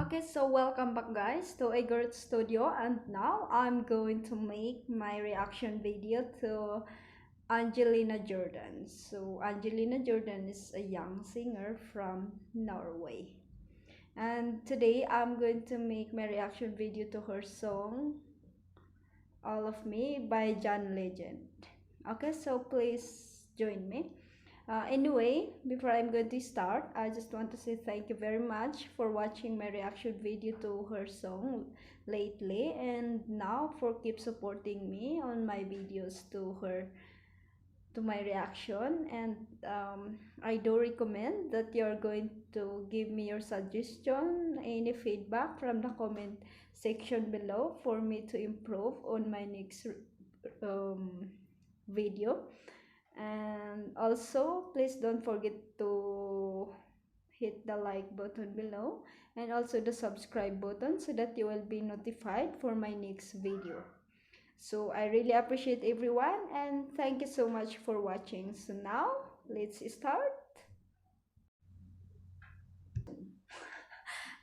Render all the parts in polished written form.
Okay, so welcome back guys to a girl studio, and now I'm going to make my reaction video to Angelina Jordan. So Angelina Jordan is a young singer from Norway. And today I'm going to make my reaction video to her song All of Me by John Legend. Okay, so please join me. Anyway, before I'm going to start, I just want to say thank you very much for watching my reaction video to her song lately, and now for keep supporting me on my videos to my reaction. And I do recommend that you're going to give me your suggestion, any feedback from the comment section below for me to improve on my next video. And also please don't forget to hit the like button below and also the subscribe button so that you will be notified for my next video. So I really appreciate everyone, and thank you so much for watching. So now let's start.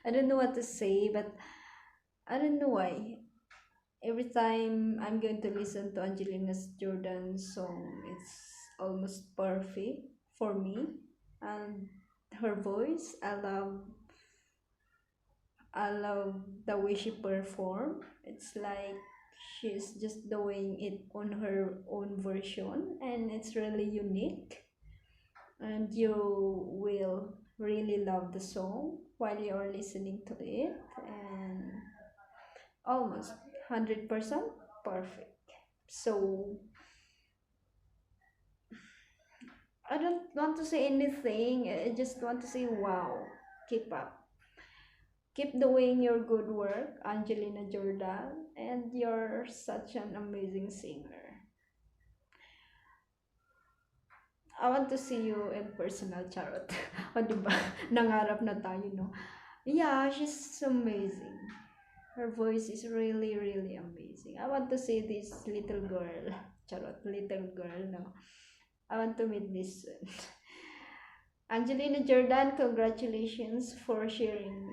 I don't know what to say, but I don't know why every time I'm going to listen to Angelina Jordan's song, it's almost perfect for me. And her voice, I love the way she perform. It's like she's just doing it on her own version, and it's really unique. And you will really love the song while you're listening to it, and almost 100% perfect. So I don't want to say anything. I just want to say wow. Keep up. Keep doing your good work, Angelina Jordan, and you're such an amazing singer. I want to see you in personal, charot. O diba? Nangarap na tayo, no? Yeah, she's amazing. Her voice is really, really amazing. I want to see this little girl. Charot, little girl, no? I want to meet this soon. Angelina Jordan, congratulations for sharing.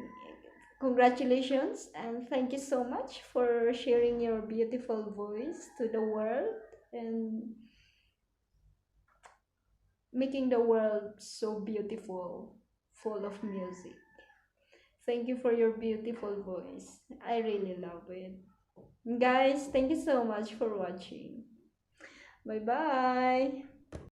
Congratulations, and thank you so much for sharing your beautiful voice to the world and making the world so beautiful, full of music. Thank you for your beautiful voice. I really love it. Guys, thank you so much for watching. Bye bye.